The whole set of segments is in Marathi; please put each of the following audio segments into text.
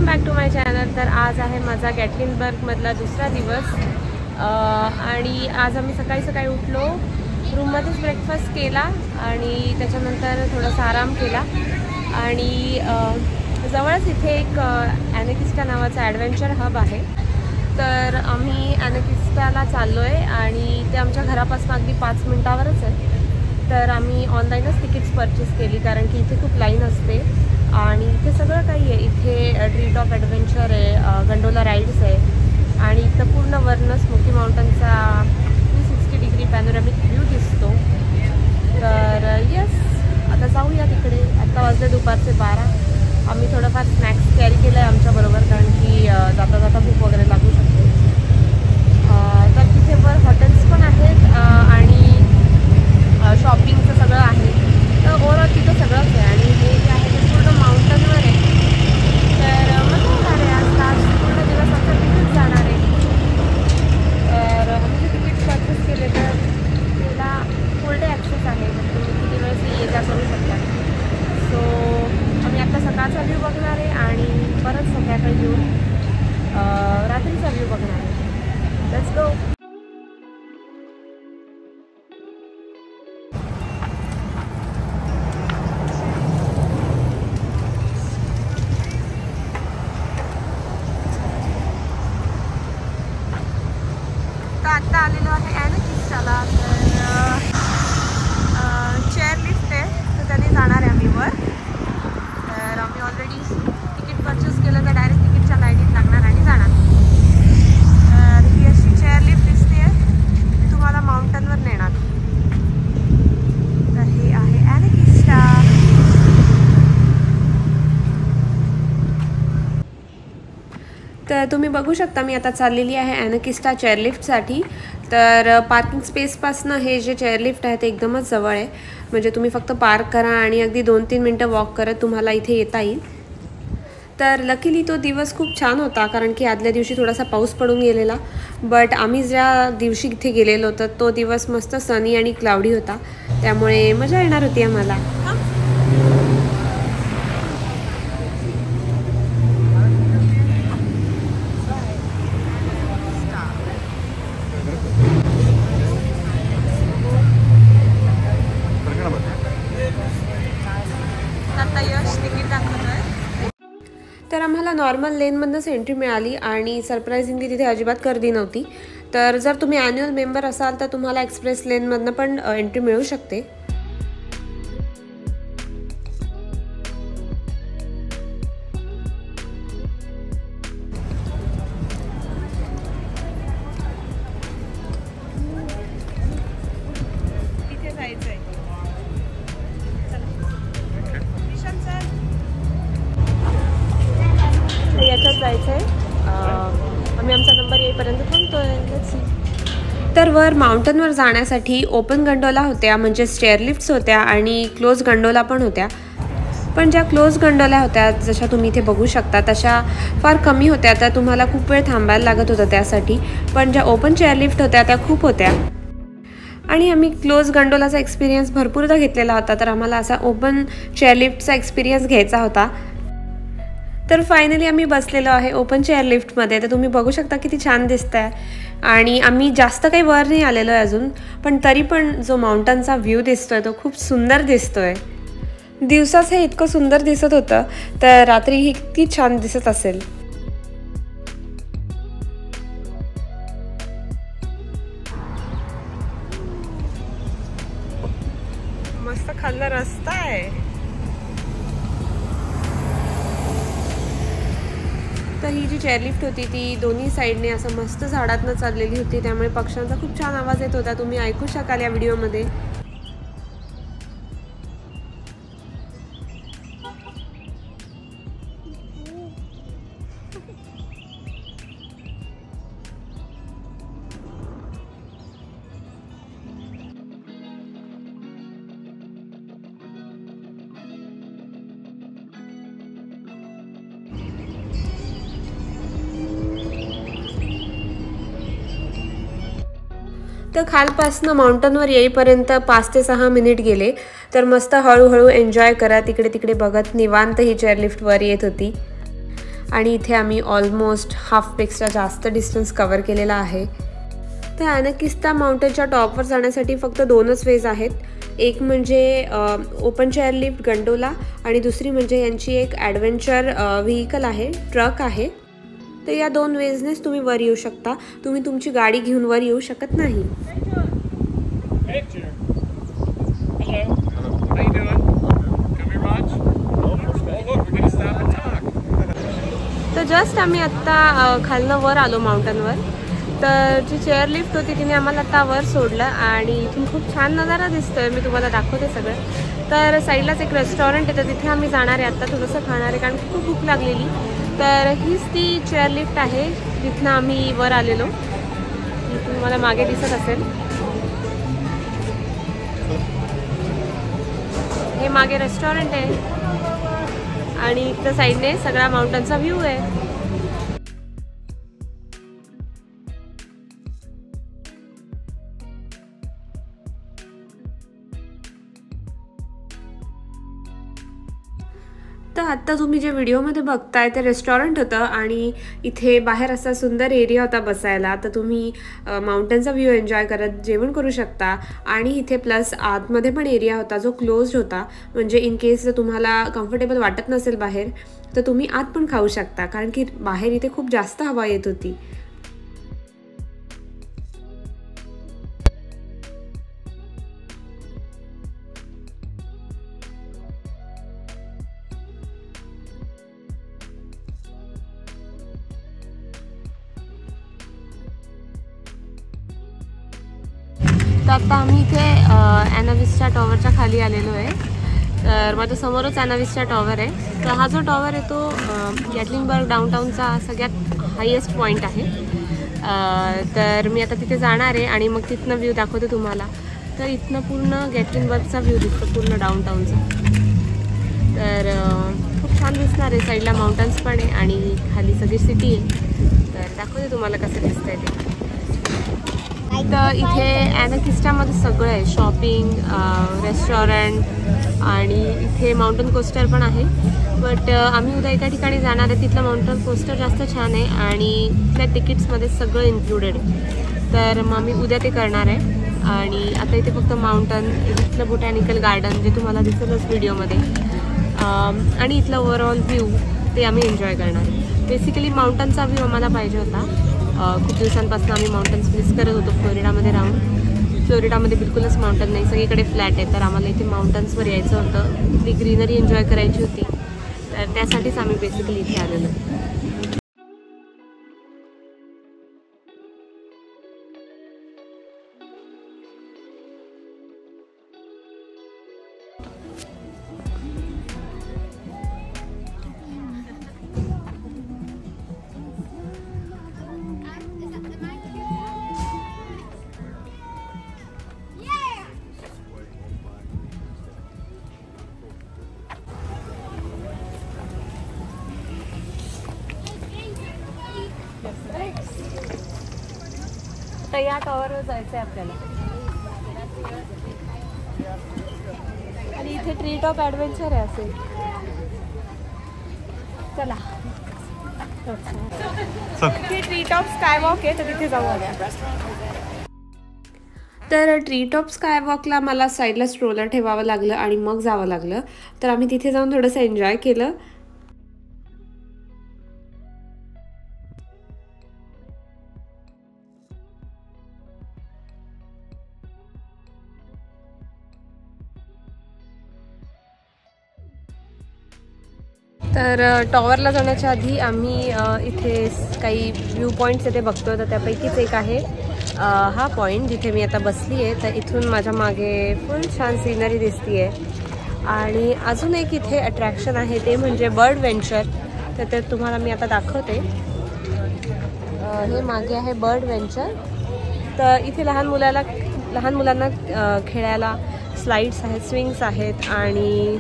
Back to my channel. तर आज आहे माझा गॅटलिनबर्गमधला दुसरा दिवस आणि आज आम्ही सकाळी उठलो, रूममध्येच ब्रेकफास्ट केला आणि त्याच्यानंतर थोडासा आराम केला आणि जवळच इथे एक ॲनाकिस्टा नावाचा ॲडव्हेंचर हब आहे। तर आम्ही ॲनाकिस्टाला चाललो आहे आणि ते आमच्या घरापासून अगदी 5 मिनिटावरच आहे। तर आम्ही ऑनलाईनच तिकीट्स परचेस केली कारण की इथे खूप लाईन असते आणि इथे सगळं काही आहे। इथे ट्री टॉप ॲडव्हेंचर आहे, गंडोला राईड्स आहे आणि इथं पूर्ण वरनं स्मोकी माउंटनचा 360 डिग्री पॅनोरॅमिक व्ह्यू दिसतो। तर येस, आता जाऊया तिकडे। आता वाजले दुपारचे 12। आम्ही थोडंफार स्नॅक्स कॅरी केलं आहे आमच्याबरोबर कारण की जाता जाता भूक वगैरे लागू शकते। तर तिथे वर हॉटेल्स पण आहेत आणि शॉपिंगचं सगळं आहे। तर ओव्हरऑल तिथं सगळंच आहे आणि हे जे आहे ते पूर्ण माउंटनवर आहे। तर मजा येणार आहे। आज पूर्ण दिवस आमचा तिथेच जाणार आहे। तर आम्ही जे तिकीट परचेस केले तर त्याला फुल डे ॲक्सेस आहे, तुम्ही किती वेळेस ये जा करू शकता। सो आम्ही आता सकाळचा व्ह्यू बघणार आहे आणि परत संध्याकाळी येऊन रात्रीचा व्ह्यू बघणार आहे। Let's go. आता आलेलो आहे ॲनाकिस्टाला। तर चेअर लिफ्ट आहे, तर त्याने जाणार आहे आम्ही वर। तर आम्ही ऑलरेडी तिकीट परचेस केलं तर डायरेक्ट तिकीटच्या लाईनीत लागणार आणि जाणार। तर ही अशी चेअर लिफ्ट दिसते आहे, ती तुम्हाला माउंटनवर नेणार। तर हे आहे ॲनाकिस्टा। तर तुम्ही बघू शकता मी आता चाललेली आहे ॲनाकिस्टा चेअरलिफ्टसाठी। तर पार्किंग स्पेसपासनं हे जे चेअरलिफ्ट आहे ते एकदमच जवळ आहे, म्हणजे तुम्ही फक्त पार्क करा आणि अगदी 2-3 मिनटं वॉक करत तुम्हाला इथे येता येईल। तर लकीली तो दिवस खूप छान होता कारण की आदल्या दिवशी थोडासा पाऊस पडून गेलेला, बट आम्ही ज्या दिवशी इथे गेलेलो तर तो दिवस मस्त सनी आणि क्लाउडी होता, त्यामुळे मजा येणार होती आम्हाला। तर आम्हाला नॉर्मल लेनमधूनच एंट्री मिळाली आणि सरप्राइझिंगली तिथे अजिबात गर्दी नव्हती। तर जर तुम्ही ॲन्युअल मेंबर असाल तर तुम्हाला एक्सप्रेस लेनमधनं पण एंट्री मिळू शकते। इथे जायचं आहे, याच्यात जायचं आहे। आम्ही आमचा नंबर येईपर्यंत थांबतोय। तर वर माउंटनवर जाण्यासाठी ओपन गंडोला होत्या, म्हणजे चेअरलिफ्ट्स होत्या आणि क्लोज गंडोला पण होत्या। पण ज्या क्लोज गंडोला होत्या जशा तुम्ही इथे बघू शकता तशा फार कमी होत्या, तर तुम्हाला खूप वेळ थांबायला लागत होतं त्यासाठी। पण ज्या ओपन चेअरलिफ्ट होत्या त्या खूप होत्या आणि आम्ही क्लोज गंडोलाचा एक्सपिरियन्स भरपूरदा घेतलेला होता, तर आम्हाला असा ओपन चेअरलिफ्टचा एक्सपिरियन्स घ्यायचा होता। तर फायनली आम्ही बसलेलो आहे ओपन चेअरलिफ्टमध्ये। तर तुम्ही बघू शकता किती छान दिसतं आहे आणि आम्ही जास्त काही वर नाही आलेलो आहे अजून, पण तरी पण जो माउंटनचा व्ह्यू दिसतो आहे तो खूप सुंदर दिसतो आहे। दिवसाच हे इतकं सुंदर दिसत होतं, तर रात्री ही किती छान दिसत असेल। मस्त खाल्ला रस्ता आहे। तर ही जी चेअरलिफ्ट होती ती दोन्ही साईडने असं मस्त झाडातनं चाललेली होती, त्यामुळे पक्ष्यांचा खूप छान आवाज येत होता, तुम्ही ऐकू शकाल या व्हिडिओमध्ये। तर खालपासनं माउंटनवर येईपर्यंत 5 ते 6 मिनिट गेले। तर मस्त हळूहळू एन्जॉय करत इकडे तिकडे बघत निवांत ही चेअरलिफ्ट वर येत होती। आणि इथे आम्ही ऑलमोस्ट हाफपेक्षा जास्त डिस्टन्स कवर केलेला आहे। तर ॲनाकिस्ता माउंटनच्या टॉपवर जाण्यासाठी फक्त 2च वेज आहेत, एक म्हणजे ओपन चेअर लिफ्ट गंडोला आणि दुसरी म्हणजे यांची एक ॲडव्हेंचर व्हेकल आहे, ट्रक आहे। तर या 2 वेजनेच तुम्ही वर येऊ शकता, तुम्ही तुमची गाडी घेऊन वर येऊ शकत नाही। तर जस्ट आम्ही आत्ता खालनं वर आलो माउंटनवर। तर जी चेअर लिफ्ट होती तिने आम्हाला आता वर सोडलं आणि इथून खूप छान नजारा दिसतोय, मी तुम्हाला दाखवते सगळं। तर साईडलाच एक रेस्टॉरंट आहे, तर तिथे आम्ही जाणार आहे आता, थोडंसं खाणार आहे कारण खूप भूक लागलेली। तर हीच ती चेअर लिफ्ट आहे जिथनं आम्ही वर आलेलो, इथून मला मागे दिसत असेल। हे मागे रेस्टॉरंट आहे आणि इथल्या साईडने सगळा माउंटनचा व्ह्यू आहे। तर आत्ता तुम्ही जे व्हिडिओमध्ये बघताय ते रेस्टॉरंट होतं आणि इथे बाहेर असा सुंदर एरिया होता बसायला, तर तुम्ही माउंटनचा व्ह्यू एन्जॉय करत जेवण करू शकता। आणि इथे प्लस आतमध्ये पण एरिया होता जो क्लोज्ड होता, म्हणजे इन केस जर तुम्हाला कम्फर्टेबल वाटत नसेल बाहेर तर तुम्ही आत पण खाऊ शकता, कारण की बाहेर इथे खूप जास्त हवा येत होती। तर आता आम्ही इथे ॲनाविस्टा टॉवरच्या खाली आलेलो आहे। तर माझ्या समोरच ॲनाविस्टा टॉवर आहे। तर हा जो टॉवर आहे तो गॅटलिंगबर्ग डाऊनटाऊनचा सगळ्यात हायेस्ट पॉईंट आहे। तर मी आता तिथे जाणार आहे आणि मग तिथनं व्ह्यू दाखवते तुम्हाला। तर इथनं पूर्ण गॅटलिंगबर्गचा व्ह्यू दिसतो, पूर्ण डाऊनटाऊनचा। तर खूप छान दिसणार आहे, साईडला माउंटन्स पण आहे आणि खाली सगळी सिटी आहे। तर दाखवते तुम्हाला कसं दिसतंय ते। तर इथे ॲनाकिस्टामध्ये सगळं आहे, शॉपिंग, रेस्टॉरंट आणि इथे माउंटन कोस्टर पण आहे। बट आम्ही उद्या एका ठिकाणी जाणार आहे, तिथलं माउंटन कोस्टर जास्त छान आहे आणि त्या तिकीट्समध्ये सगळं इन्क्लुडेड आहे। तर मग आम्ही उद्या ते करणार आहे। आणि आता इथे फक्त माउंटन, इथलं बोटॅनिकल गार्डन जे तुम्हाला दिसेलच व्हिडिओमध्ये, आणि इथलं ओव्हरऑल व्ह्यू ते आम्ही एन्जॉय करणार आहे। बेसिकली माउंटनचा व्ह्यू आम्हाला पाहिजे होता, खूप दिवसांपासून आम्ही माउंटन्स मिस करत होतो फ्लोरिडामध्ये राहून। फ्लोरिडामध्ये बिलकुलच माउंटन नाही, सगळीकडे फ्लॅट आहे। तर आम्हाला इथे माउंटन्सवर यायचं होतं, इथली ग्रीनरी एन्जॉय करायची होती, तर त्यासाठीच आम्ही बेसिकली इथे आलेलो। तर या टॉवरवर जायचं आहे आपल्याला आणि इथे ट्री टॉप ॲडव्हेंचर आहे असेल। चला, इथे ट्री टॉप स्काय वॉक आहे, तर तिथे जाऊ आल्या। तर ट्री टॉप स्काय वॉकला मला साईडला स्ट्रोलर ठेवावं लागलं आणि मग जावं लागलं। तर आम्ही तिथे जाऊन थोडंसं एन्जॉय केलं। तर टॉवरला जाण्याच्या आधी आम्ही इथे काही व्ह्यू पॉईंट्स इथे बघतो, तर त्यापैकीच एक आहे हा पॉईंट जिथे मी आता बसली आहे। तर इथून माझ्या मागे फुल छान सीनरी दिसती आहे। आणि अजून एक इथे अट्रॅक्शन आहे, ते म्हणजे बर्ड व्हेंचर। तर ते तुम्हाला मी आता दाखवते। हे मागे आहे बर्ड व्हेंचर। तर इथे लहान मुलांना खेळायला स्लाइड्स आहेत, स्विंग्स आहेत आणि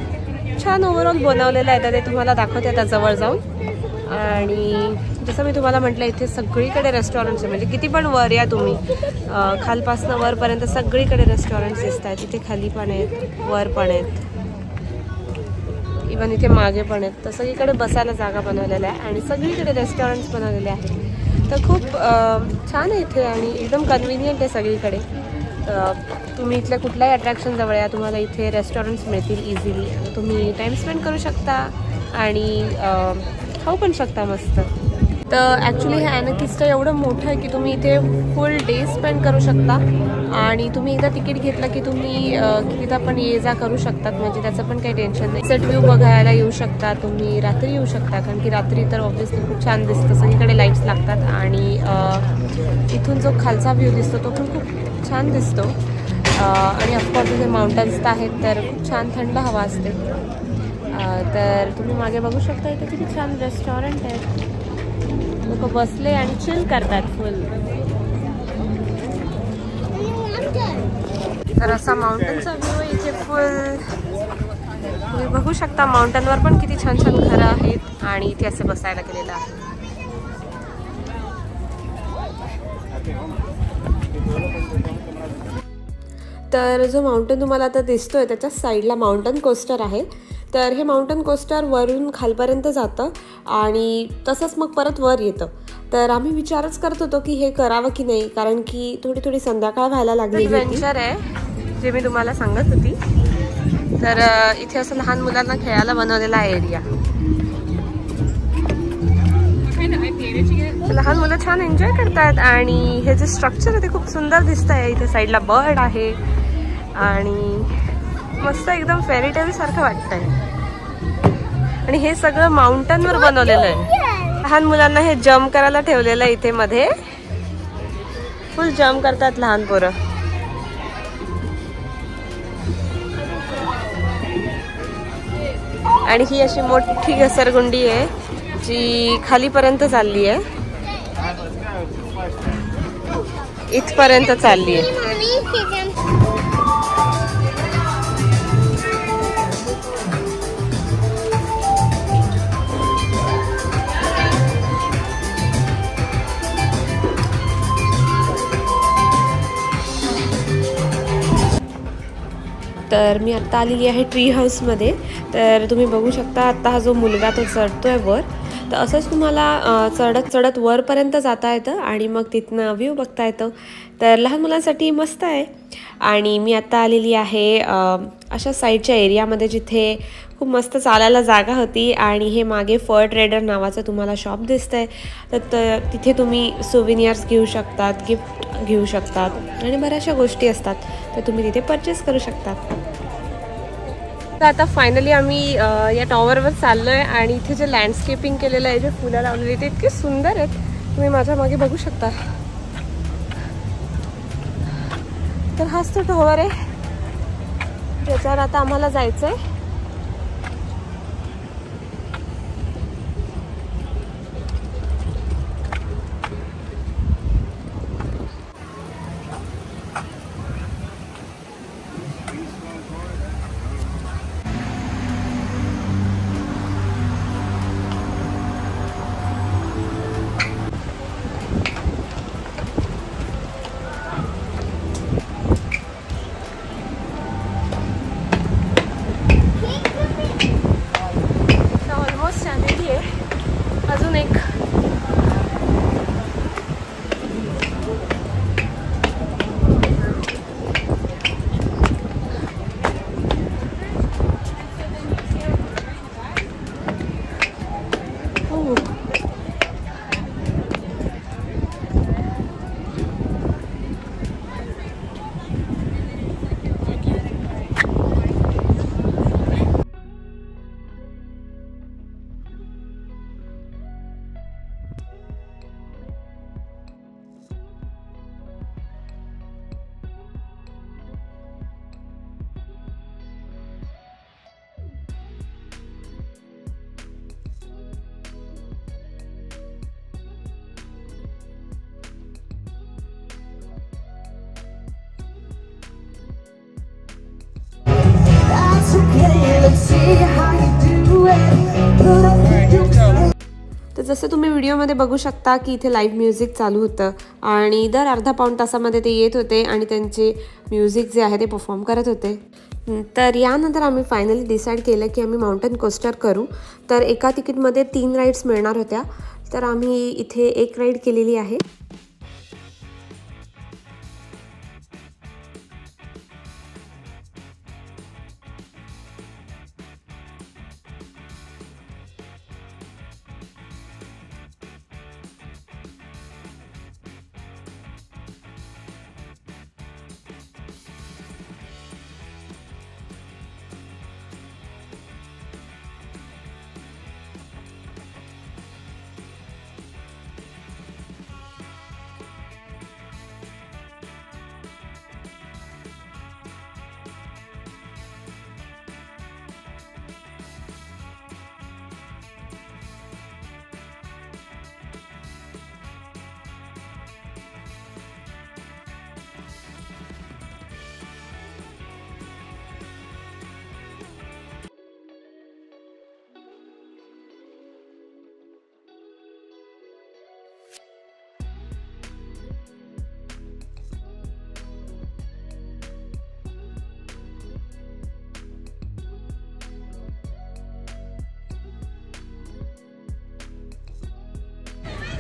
छान ओव्हरऑल बनवलेलं आहे। तर ते तुम्हाला दाखवते आता जवळ जाऊन। आणि जसं मी तुम्हाला म्हटलं, इथे सगळीकडे रेस्टॉरंट्स आहे, म्हणजे किती पण वर या तुम्ही, खालपासनं वरपर्यंत सगळीकडे रेस्टॉरंट्स दिसत आहेत। इथे खाली पण आहेत, वर पण आहेत, इवन इथे मागे पण आहेत. तर सगळीकडे बसायला जागा बनवलेल्या आहे आणि सगळीकडे रेस्टॉरंट्स बनवलेले आहेत. तर खूप छान आहे इथे आणि एकदम कन्व्हिनियंट आहे सगळीकडे. तुम्ही इथल्या कुठल्याही अट्रॅक्शन जवळ या, तुम्हाला इथे रेस्टॉरंट्स मिळतील इझिली. तुम्ही टाईम स्पेंड करू शकता आणि खाऊ पण शकता मस्त. तर ॲक्च्युली हे ॲनाकिस्टा एवढं मोठं आहे की तुम्ही इथे फुल डे स्पेंड करू शकता आणि तुम्ही एकदा तिकीट घेतलं की तुम्ही कितीदा पण ये जा करू शकतात. म्हणजे त्याचं पण काही टेन्शन नाही. सेट व्ह्यू बघायला येऊ शकता, तुम्ही रात्री येऊ शकता, कारण की रात्री तर ऑब्व्हियसली खूप छान दिसतं. सगळीकडे लाईट्स लागतात आणि इथून जो खालचा व्ह्यू दिसतो तो पण खूप छान दिसतो. आणि ऑफकोर्स इथे माउंटन्स तर आहेत, तर खूप छान थंड हवा असते. तर तुम्ही मागे बघू शकता इथे किती छान रेस्टॉरंट आहेत. लोक बसले आणि चिल करतात फुल. तर असा माउंटनचा व्ह्यू आहे इथे फुल. तुम्ही बघू शकता माउंटनवर पण किती छान छान घरं आहेत आणि इथे असं बसायला गेलेलं आहे. तर जो माउंटन तुम्हाला आता दिसतोय त्याच्या साईडला माउंटन कोस्टर आहे. तर हे माउंटन कोस्टर वरून खालपर्यंत जातं आणि तसंच मग परत वर येतं. तर आम्ही विचारच करत होतो की हे करावं की नाही, कारण की थोडी संध्याकाळ व्हायला लागली. ॲडव्हेंचर आहे जे मी तुम्हाला सांगत होती. तर इथे असं लहान मुलांना खेळायला बनवलेला आहे एरिया. लहान मुलं छान एन्जॉय करतात आणि हे जे स्ट्रक्चर आहे ते खूप सुंदर दिसत आहे. इथे साईडला बर्ड आहे आणि मस्त एकदम फेरीटेल सारखं वाटतंय. आणि हे सगळं माउंटनवर बनवलेलं आहे. लहान मुलांना हे जम्प करायला ठेवलेलं आहे इथे मध्ये. फुल जम्प करतात लहान पोरं. आणि ही अशी मोठी घसरगुंडी आहे जी खालीपर्यंत चालली आहे, इथपर्यंत चालली आहे. तर मी आत्ता आलेली आहे ट्री हाऊसमध्ये. तर तुम्ही बघू शकता आत्ता हा जो मुलगा तो चढतोय वर. तर असंच तुम्हाला चढत चढत वरपर्यंत जाता येतं आणि मग तिथनं व्ह्यू बघता येतं. तर लहान मुलांसाठी मस्त आहे. आणि मी आत्ता आलेली आहे अशा साईडच्या एरियामध्ये जिथे खूप मस्त चालायला जागा होती आणि हे मागे फर ट्रेडर नावाचं तुम्हाला शॉप दिसतंय. तर तिथे तुम्ही सोविनियर्स घेऊ शकतात, गिफ्ट घेऊ शकतात आणि बऱ्याचशा गोष्टी असतात, तर तुम्ही तिथे परचेस करू शकतात. तर आता फायनली आम्ही या टॉवरवर चाललो आहे आणि इथे जे लँडस्केपिंग केलेलं आहे, जे फुलं लावलेली ते इतके सुंदर आहेत. तुम्ही माझ्या मागे बघू शकता. तर हाच तो टॉवर आहे ज्याच्यावर आता आम्हाला जायचं आहे. अजून एक तर जसं तुम्ही व्हिडिओमध्ये बघू शकता की इथे लाईव्ह म्युझिक चालू होतं आणि दर अर्धा पाऊण तासामध्ये ते येत होते आणि त्यांचे म्युझिक जे आहे ते परफॉर्म करत होते. तर यानंतर आम्ही फायनली डिसाईड केलं की आम्ही माउंटेन कोस्टर करू. तर एका तिकीटमध्ये 3 राईड्स मिळणार होत्या, तर आम्ही इथे एक राईड केलेली आहे.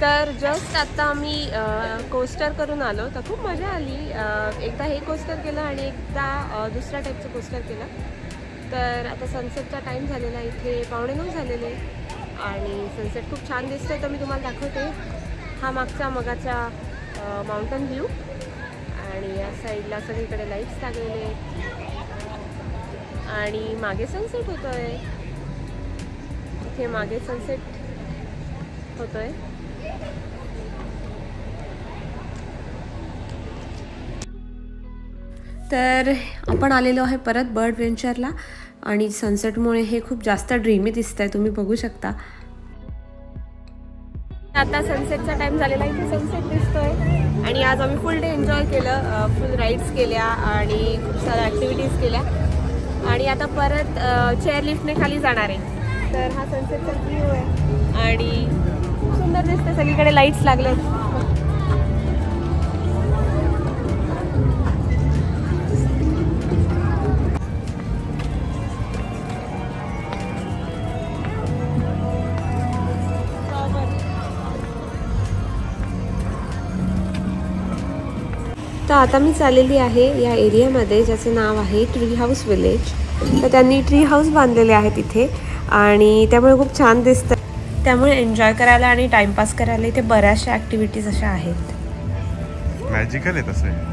तर जस्ट आता आम्ही कोस्टर करून आलो, तर खूप मजा आली. एकदा हे कोस्टर केलं आणि एकदा दुसऱ्या टाईपचं कोस्टर केलं. तर आता सनसेटचा टाईम झालेला, इथे 8:45 झालेले आणि सनसेट खूप छान दिसतोय. तर मी तुम्हाला दाखवते. हा मागचा मगाचा माउंटन व्ह्यू आणि या साईडला सगळीकडे लाईट्स लागलेले आणि मागे सनसेट होतोय. इथे मागे सनसेट होतोय. तर आपण आलेलो आहे परत बर्ड व्हेंचरला आणि सनसेटमुळे हे खूप जास्त ड्रीमी दिसतंय, तुम्ही बघू शकता. आता सनसेटचा टाइम झालेला आहे, इथे सनसेट दिसतोय आणि आज आम्ही फुल डे एन्जॉय केलं. फुल राईड्स केल्या आणि खूप साऱ्या ॲक्टिव्हिटीज केल्या आणि आता परत चेअर लिफ्टने खाली जाणार आहे. तर हा सनसेटचा व्ह्यू आहे आणि खूप सुंदर दिसतं, सगळीकडे लाईट्स लागलेत. तर आता मी चाललेली आहे या एरियामध्ये ज्याचं नाव आहे ट्री हाऊस विलेज. तर त्यांनी ट्री हाऊस बांधलेले आहेत इथे आणि त्यामुळे खूप छान दिसतं. त्यामुळे एन्जॉय करायला आणि टाइमपास करायला इथे बऱ्याचशा ॲक्टिव्हिटीज अशा आहेत. मॅजिकल आहे तसं.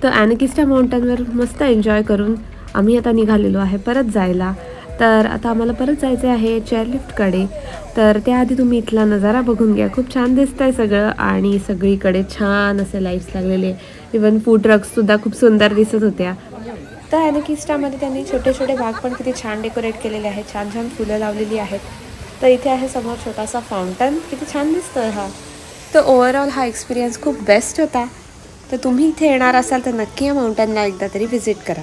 तर ॲनाकिस्टा माउंटनवर मस्त एन्जॉय करून आम्ही आता निघालेलो आहे परत जायला. तर आता आम्हाला परत जायचं आहे चेअरलिफ्टकडे. तर त्याआधी तुम्ही इथला नजारा बघून घ्या, खूप छान दिसतंय सगळं आणि सगळीकडे छान असे लाईट्स लागलेले. इवन फूड ट्रक्ससुद्धा खूप सुंदर दिसत होत्या. तर ॲनाकिस्टामध्ये त्यांनी छोटे छोटे भाग पण किती छान डेकोरेट केलेले आहेत, छान छान फुलं लावलेली आहेत. तर इथे आहे समोर छोटासा फाउंटन, किती छान दिसतोय हा. तर ओव्हरऑल हा एक्सपिरियन्स खूप बेस्ट होता. तर तुम्ही इथे येणार असाल तर नक्की या माउंटनला एकदा तरी व्हिजिट करा.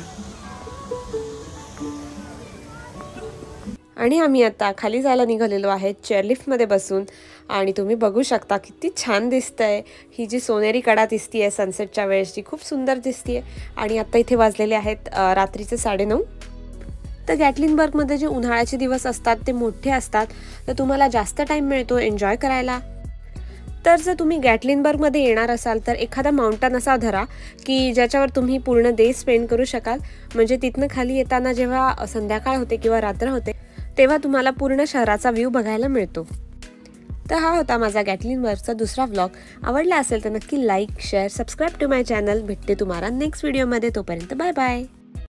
आणि आम्ही आता खाली जायला निघालेलो आहे चेअरलिफ्टमध्ये बसून आणि तुम्ही बघू शकता किती छान दिसतंय. ही जी सोनेरी कडा दिसतीये सनसेटच्या वेळेसची खूप सुंदर दिसतीये. आणि आता इथे वाजलेले आहेत रात्रीचे 9:30. तर गॅटलिनबर्गमध्ये जे उन्हाळ्याचे दिवस असतात ते मोठे असतात, तर तुम्हाला जास्त टाईम मिळतो एन्जॉय करायला. तर जर तुम्ही गॅटलिनबर्गमध्ये येणार असाल तर एखादा माउंटन असा धरा की ज्याच्यावर तुम्ही पूर्ण डे स्पेंड करू शकाल. म्हणजे तिथनं खाली येताना जेव्हा संध्याकाळ होते किंवा रात्र होते तेव्हा तुम्हाला पूर्ण शहराचा व्ह्यू बघायला मिळतो. तर हा होता माझा गॅटलिनबर्गचा दुसरा व्लॉग. आवडला असेल तर नक्की like, share, subscribe to my channel. भेटते तुम्हाला नेक्स्ट व्हिडिओमध्ये. तोपर्यंत बाय बाय.